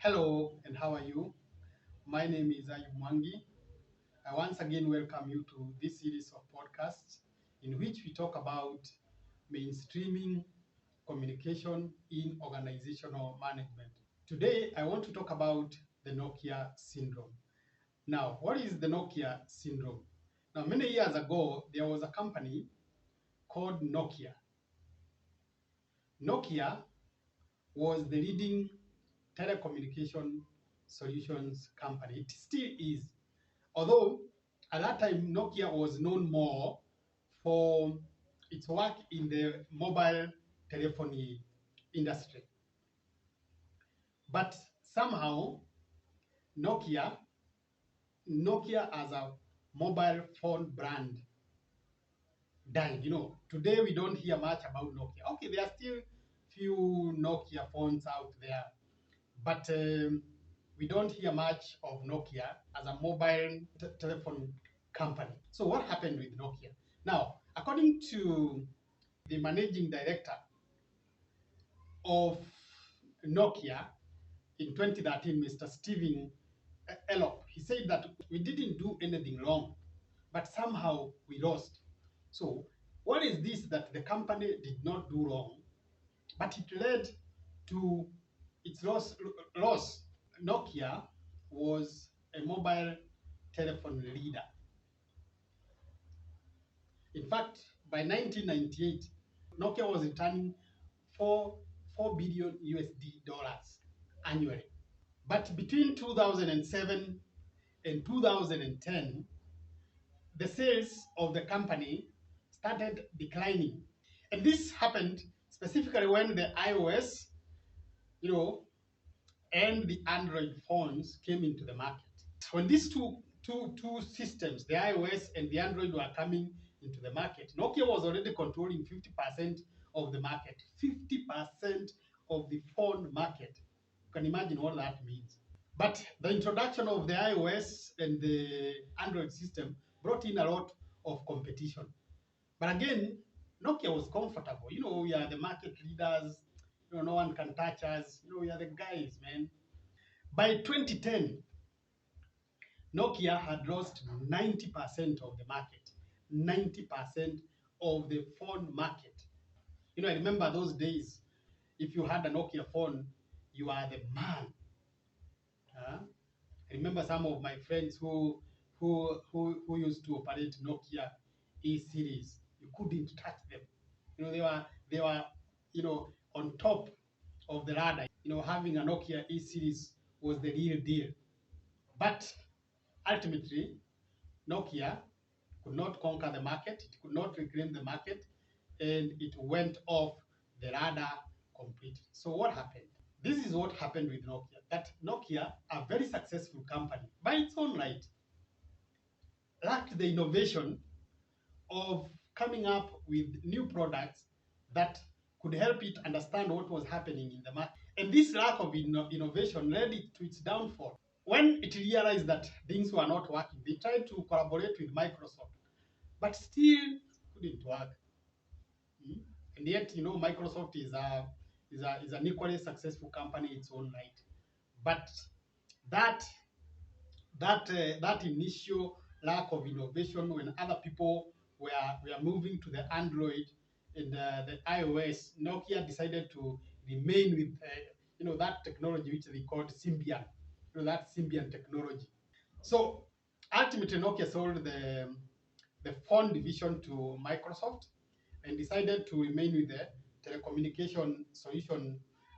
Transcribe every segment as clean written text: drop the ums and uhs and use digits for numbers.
Hello, and how are you? My name is Ayub Mwangi. I once again welcome you to this series of podcasts in which we talk about mainstreaming communication in organizational management. Today, I want to talk about the Nokia syndrome. Now, what is the Nokia syndrome? Now, many years ago, there was a company called Nokia. Nokia was the leading telecommunication solutions company. It still is. Although at that time Nokia was known more for its work in the mobile telephony industry. But somehow Nokia, Nokia as a mobile phone brand died. Today we don't hear much about Nokia. Okay, there are still few Nokia phones out there, but we don't hear much of Nokia as a mobile telephone company. So what happened with Nokia? Now, according to the managing director of Nokia in 2013, Mr. Steven Elop, he said that we didn't do anything wrong, but somehow we lost. So what is this that the company did not do wrong, but it led to its loss? Nokia was a mobile telephone leader. In fact, by 1998, Nokia was returning 4 billion USD dollars annually. But between 2007 and 2010, the sales of the company started declining. And this happened specifically when the iOS, and the Android phones came into the market. When these two systems, the iOS and the Android, were coming into the market, Nokia was already controlling 50% of the market, 50% of the phone market. You can imagine what that means. But the introduction of the iOS and the Android system brought in a lot of competition. But again, Nokia was comfortable. We are the market leaders. No one can touch us. We are the guys, man. By 2010, Nokia had lost 90% of the market, 90% of the phone market. I remember those days. If you had a Nokia phone, you are the man. I remember some of my friends who used to operate Nokia E series. You couldn't touch them. They were on top of the radar. Having a Nokia E series was the real deal. But ultimately, Nokia could not conquer the market, it could not reclaim the market, and it went off the radar completely. So what happened? This is what happened with Nokia. That Nokia, a very successful company by its own right, lacked the innovation of coming up with new products that could help it understand what was happening in the market. And this lack of innovation led it to its downfall. When it realized that things were not working, they tried to collaborate with Microsoft, but still couldn't work. And yet, Microsoft is an equally successful company in its own right. But that that initial lack of innovation, when other people were moving to the Android and the iOS, Nokia decided to remain with that technology which they called Symbian. That Symbian technology. So ultimately, Nokia sold the phone division to Microsoft and decided to remain with the telecommunication solution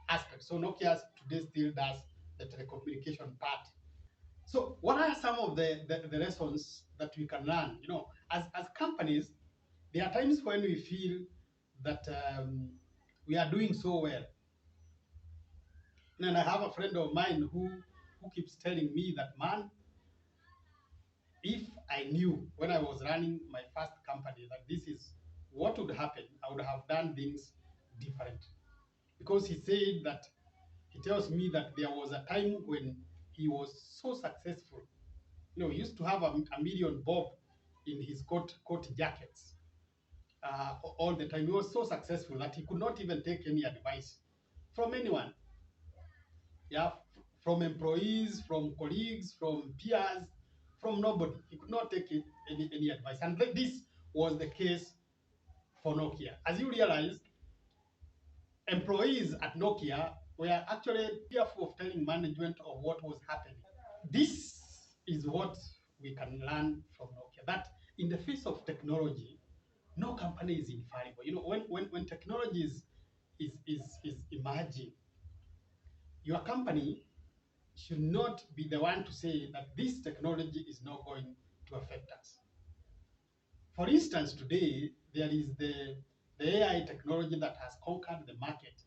aspect. So Nokia today still does the telecommunication part. So what are some of the lessons that we can learn? As companies, there are times when we feel that we are doing so well. And I have a friend of mine who keeps telling me that, man, if I knew when I was running my first company that this is what would happen, I would have done things different. Because he said that, he tells me that there was a time when he was so successful. He used to have a million bob in his coat jackets all the time. He was so successful that he could not even take any advice from anyone. Yeah, from employees, from colleagues, from peers, from nobody. He could not take any advice. And this was the case for Nokia. As you realize, employees at Nokia were actually fearful of telling management of what was happening. This is what we can learn from Nokia, that in the face of technology, no company is infallible. You know, when technology is emerging, your company should not be the one to say that this technology is not going to affect us. For instance, today there is the AI technology that has conquered the market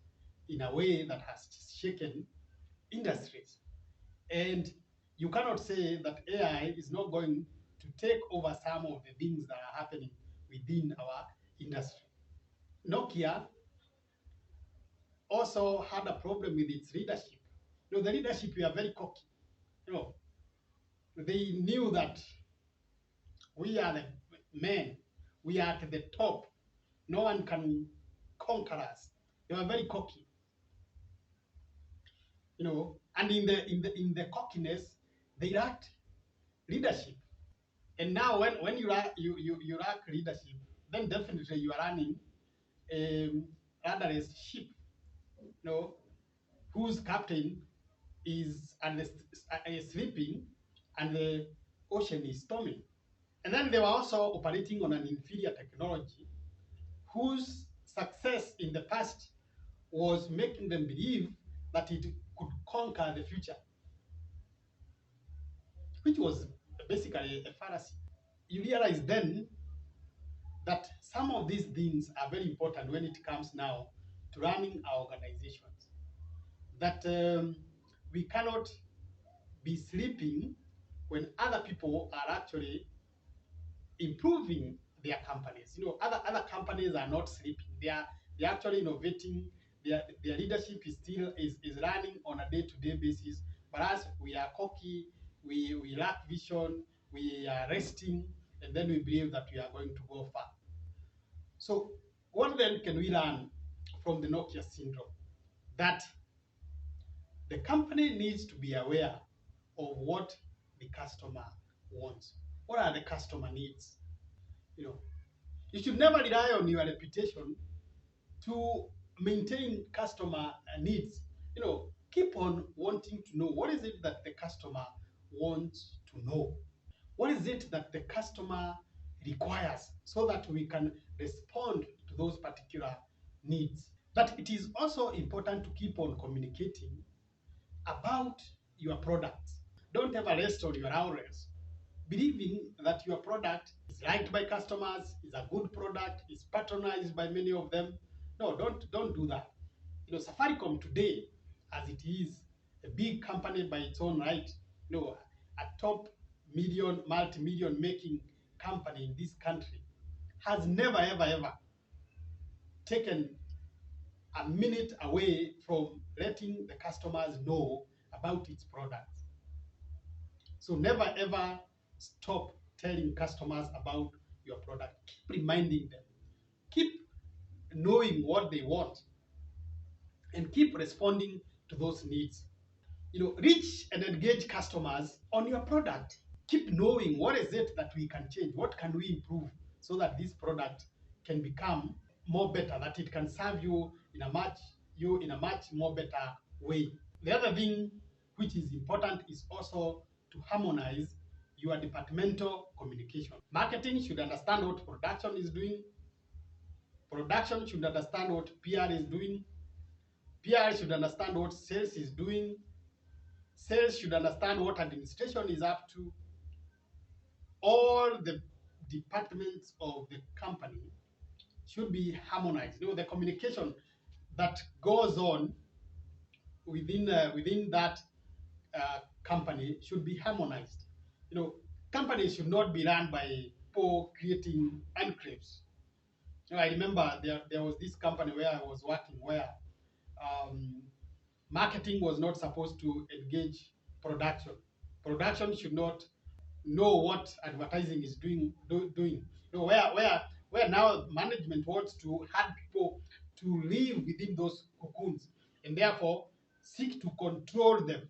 in a way that has shaken industries. And you cannot say that AI is not going to take over some of the things that are happening within our industry. Nokia also had a problem with its leadership. You know, the leadership were very cocky. You know, they knew that we are the men, we are at the top. No one can conquer us. They were very cocky, you know, and in the cockiness, they lacked leadership. And now when you lack leadership, then definitely you are running rudderless ship, you know, whose captain is sleeping and the ocean is storming. And then they were also operating on an inferior technology whose success in the past was making them believe that it could conquer the future, which was basically a fallacy. You realize then that some of these things are very important when it comes now to running our organizations. That we cannot be sleeping when other people are actually improving their companies. You know, other companies are not sleeping. They're actually innovating. Their leadership is running on a day-to-day basis. But as we are cocky, we lack vision, we are resting, and then we believe that we are going to go far. So what then can we learn from the Nokia syndrome? That the company needs to be aware of what the customer wants. What are the customer needs? You know, you should never rely on your reputation to maintain customer needs. You know, keep on wanting to know what is it that the customer wants to know. What is it that the customer requires so that we can respond to those particular needs. But it is also important to keep on communicating about your product. Don't ever rest on your laurels, believing that your product is liked by customers, is a good product, is patronized by many of them. No, don't do that. You know, Safaricom today, as it is a big company by its own right, you know, a top multi-million making company in this country, has never ever taken a minute away from letting the customers know about its products. So never ever stop telling customers about your product. Keep reminding them. Keep knowing what they want and keep responding to those needs. You know, reach and engage customers on your product. Keep knowing what is it that we can change, what can we improve so that this product can become more better, that it can serve you in a much more better way. The other thing which is important is also to harmonize your departmental communication. Marketing should understand what production is doing. Production should understand what PR is doing. PR should understand what sales is doing. Sales should understand what administration is up to. All the departments of the company should be harmonized. You know, the communication that goes on within that company should be harmonized. You know, companies should not be run by people creating enclaves. You know, I remember there was this company where I was working where um, marketing was not supposed to engage production. Production should not know what advertising is doing. You know, where now management wants to have people to live within those cocoons and therefore seek to control them.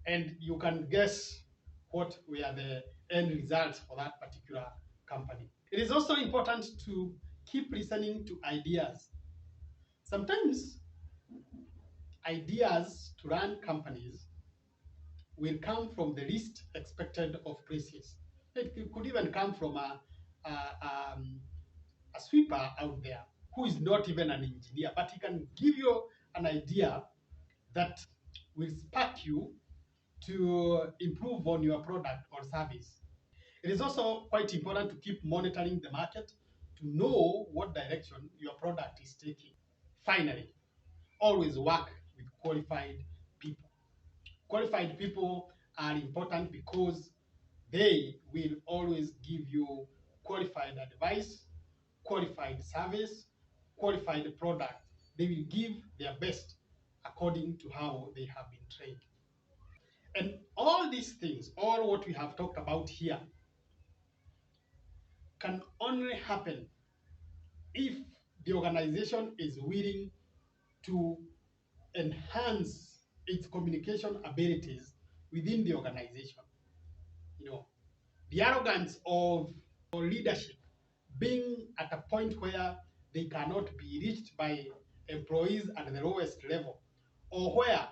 and you can guess what were the end results for that particular company. It is also important to keep listening to ideas. Sometimes ideas to run companies will come from the least expected of places. It could even come from a, um, a sweeper out there who is not even an engineer, but he can give you an idea that will spark you to improve on your product or service. It is also quite important to keep monitoring the market to know what direction your product is taking. Finally, always work with qualified people. Qualified people are important because they will always give you qualified advice, qualified service, qualified product. They will give their best according to how they have been trained. And all these things, all what we have talked about here, can only happen if the organization is willing to enhance its communication abilities within the organization. You know, the arrogance of leadership being at a point where they cannot be reached by employees at the lowest level, or where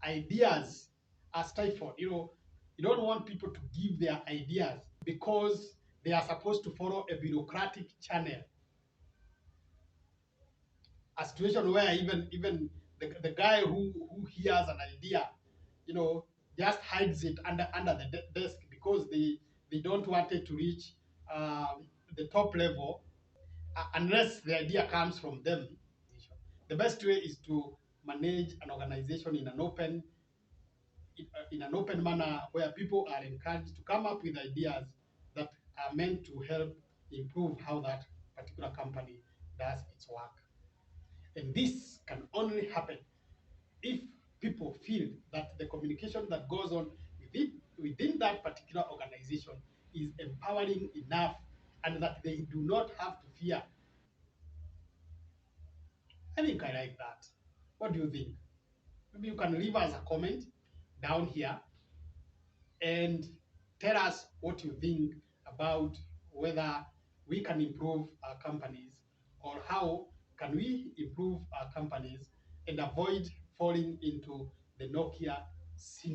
ideas are stifled. You don't want people to give their ideas because they are supposed to follow a bureaucratic channel. A situation where even the guy who hears an idea, just hides it under the desk because they don't want it to reach the top level unless the idea comes from them. The best way is to manage an organization in an open manner where people are encouraged to come up with ideas that are meant to help improve how that particular company does its work. And this can only happen if people feel that the communication that goes on within that particular organization is empowering enough and that they do not have to fear. I think I like that. What do you think? Maybe you can leave us a comment down here and tell us what you think about whether we can improve our companies, or how can we improve our companies and avoid falling into the Nokia syndrome.